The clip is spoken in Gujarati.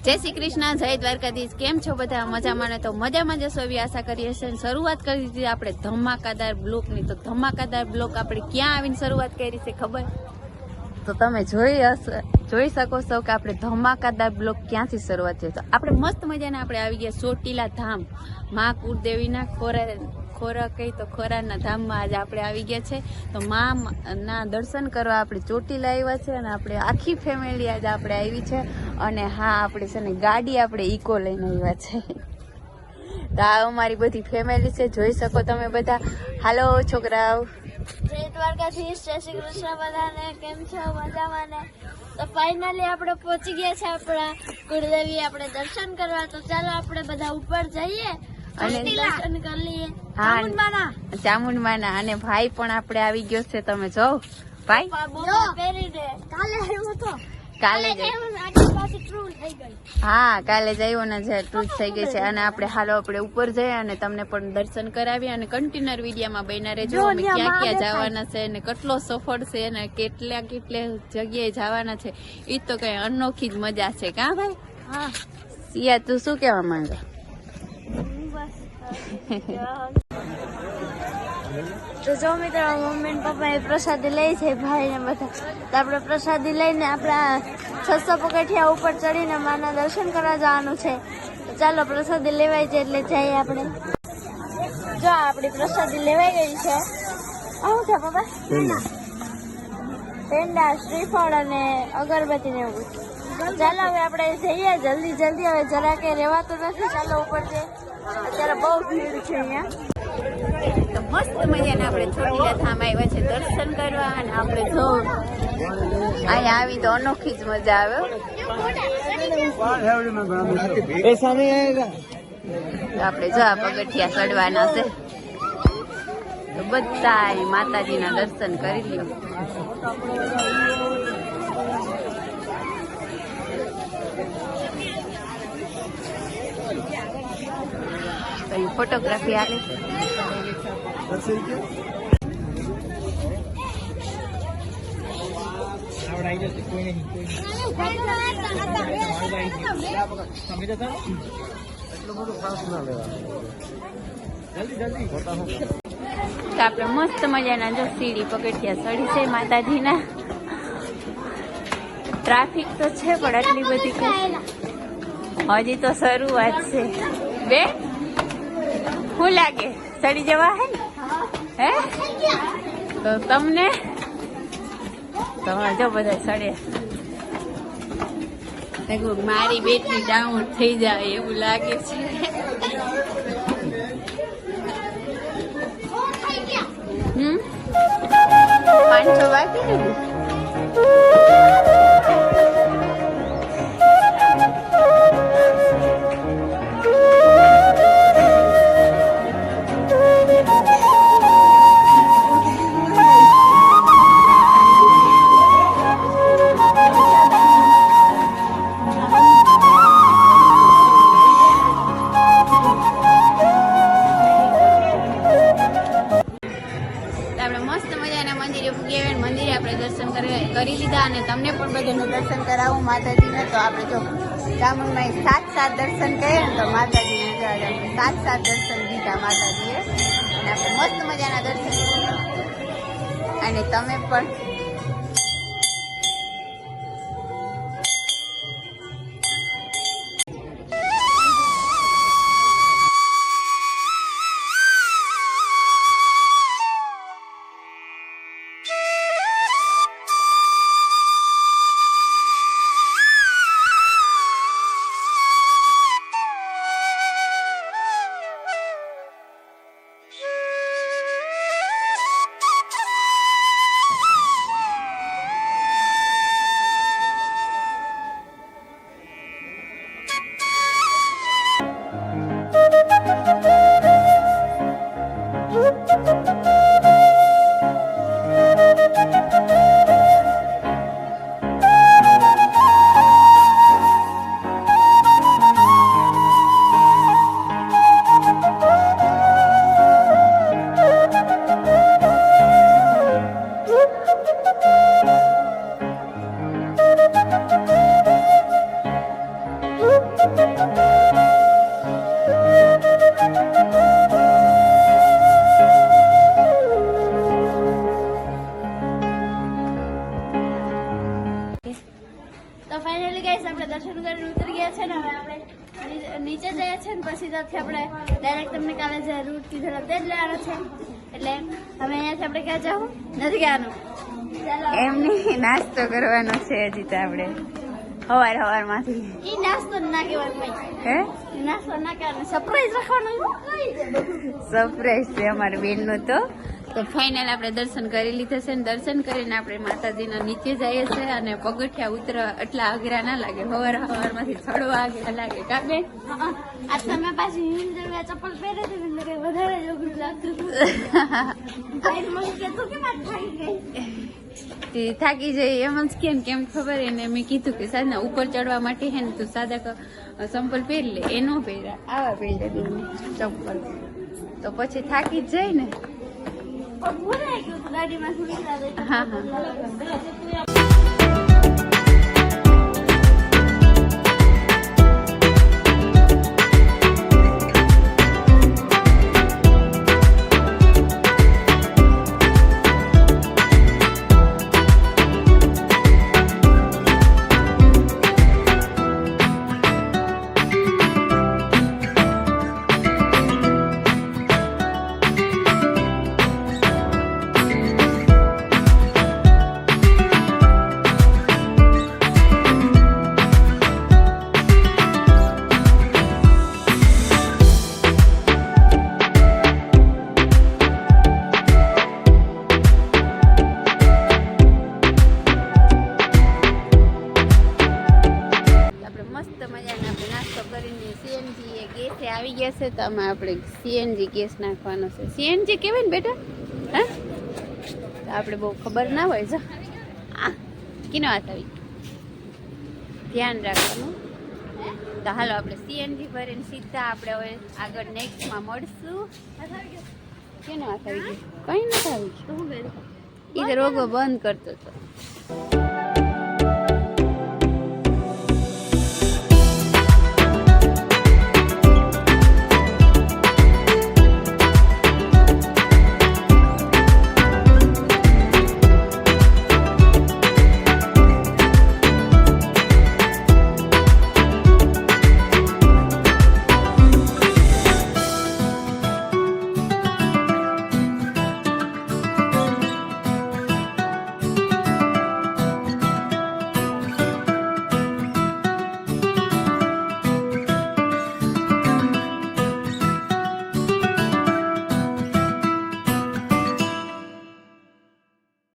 જય શ્રી કૃષ્ણ, જય દ્વારકાધીશ। કેમ છો બધા? મજામાં ને? તો મજામાં જશો એવી આશા કરીએ છીએ। શરૂઆત કરી દીધી આપણે ધમાકાદાર બ્લોકની। તો ધમાકાદાર બ્લોક આપણે ક્યાં આવીને શરૂઆત કરી છે ખબર? તો તમે જોઈ શકો છો કે આપણે ધમાકાદાર બ્લોક ક્યાંથી શરૂઆત છે। તો આપણે મસ્ત મજાના આપણે આવી ગયા ચોટીલા ધામ, મા કુળદેવીના ખોરાના ધામમાં આજે આપણે આવી ગયા છે। તો માં ના દર્શન કરવા આપણે ચોટીલા આવ્યા છે અને આપણે આખી ફેમિલી આજે આપણે આવી છે। અને હા, આપણે છે ને ગાડી આપણે ઈકો લઈને આવ્યા છે। તો આ અમારી બધી ફેમિલી છે, જોઈ શકો તમે બધા। હાલો છોકરાઓ, જય દ્વારકાધીશ, જય શ્રી કૃષ્ણ બધાને। કેમ છો? મજામાં ને? તો ફાઇનલી આપણે પહોંચી ગયા છે આપણા કુળદેવી આપણે દર્શન કરવા। તો ચાલો આપણે બધા ઉપર જઈએ અને દર્શન કરી લઈએ ચામુંડમાના। અને ભાઈ પણ આપણે આવી ગયો છે, તમે જો ભાઈ કાલે જ આવ્યો ને, જે ટ્રુથ થઈ ગઈ છે। અને આપણે હાલો આપણે ઉપર જઈએ અને તમને પણ દર્શન કરાવીએ અને કન્ટિન્યુઅર વિડીયોમાં બન્યા રહેજો। અમે ક્યાં ક્યાં જવાના છે અને કેટલો સફળ છે અને કેટલા જગ્યાએ જવાના છે, એ તો કઈ અનોખી જ મજા છે। કા ભાઈ? હા સિયા, તું શું કહેવા માંગે? તો જો મિત્રો, મમ્મી ને પપ્પા એ પ્રસાદી લઈ છે, ભાઈ ને બધા। તો આપણે પ્રસાદી લઈને આપણા 600 પગથિયા ઉપર ચડીને માના દર્શન કરવા જવાનું છે। તો ચાલો પ્રસાદી લેવાય છે એટલે જઈએ આપણે। જો આપણી પ્રસાદી લેવાઈ ગઈ છે। આવું છે પપ્પા? પેંડા, શ્રીફળ અને અગરબત્તી ને એવું। ચાલો હવે આપણે જઈએ જલ્દી જલ્દી, હવે જરા કે રહેવાતું નથી। ચાલો ઉપર જઈએ, અત્યારે બહુ ભીડ છે અહીંયા। તો મસ્ત મજાના આપણે ચોટીલા ધામ આવ્યા છે દર્શન કરવા। અને આપણે જો અહીંયા આવી તો અનોખી જ મજા આવે। આપણે જો આ પગથિયા ચડવાના છે, તો બધા માતાજીના દર્શન કરી લ્યો। ફોટોગ્રાફી હાલે છે। આપણે મસ્ત મજાના જો સીડી પગથિયા ચડી છે માતાજીના। ટ્રાફિક તો છે પણ આટલી બધી હજી તો શરૂઆત છે। બે શું લાગે, ચડી જવા હે ને? તો તમને જો બધા ચડે, મારી બેટરી ડાઉન થઈ જાય એવું લાગે છે। 500 બાકી ને? મંદિરે આપણે દર્શન કરી લીધા અને તમને પણ બધાને દર્શન કરાવું માતાજીને। તો આપણે જો ચામુંડમાં 7 દર્શન કર્યા ને, તો માતાજીને 7 દર્શન દીધા માતાજીએ। અને આપણે મસ્ત મજાના દર્શન અને તમે પણ ફાઇનલી ગાઈસ આપણે દર્શન કરીને ઉતરી ગયા છે ને હવે આપણે નીચે જઈએ છે ને પછી ત્યાંથી આપણે ડાયરેક્ટ તમને કાલે જે રૂટ કીધેલો તે જ લેવાનો છે એટલે હવે અહીંયાથી આપણે ક્યાં જવું નથી જવાનું ચાલો એમની નાસ્તો કરવાનો છે હજી તો આપણે સવારમાંથી ઈ નાસ્તો ના કહેવાનું ભાઈ હે નાસ્તો ના કહેવાનું સરપ્રાઈઝ રાખવાનું સરપ્રાઈઝ છે અમારી બેનનું તો ફાઇનલ આપણે દર્શન કરી લીધા છે ને દર્શન કરીને આપણે માતાજીના નીચે જઈએ છીએ અને પગથિયા ઉતરવા એટલા અઘરા ના લાગે સવારમાંથી ચડવા અઘરા લાગે કા બેન આ તમે પાછી હિન્દુએ ચપ્પલ પહેરે છે ને એટલે વધારે જ અઘરું લાગતું હતું ભાઈ મને કહેતું કે મારે થાકી ગઈ થાકી જઈ એમ જ કેમ ખબર એને મેં કીધું કે સાદા ઉપર ચડવા માટે હે ને તું સાદા ચંપલ પહેરી લે એનો પહેર્યા આવા પહેર્યા ચંપલ તો પછી થાકી જ જાય ને ભૂલાઈ ગયું હતું ગાડીમાં થોડી હા આવી ગયા છે તો આમાં આપણે સીએનજી ગેસ નાખવાનો છે સીએનજી કહેવાય ને બેટા હા તો આપણે બહુ ખબર ના હોય જો કિનો વાત આવી ધ્યાન રાખવાનું તો હાલો આપણે સીએનજી ભરીને સીધા આપણે હવે આગળ નેક્સ્ટમાં મળશું કેનો વાત આવી ગયો કંઈ નથી આવી ગયું એ તો રોગો બંધ કરતો હતો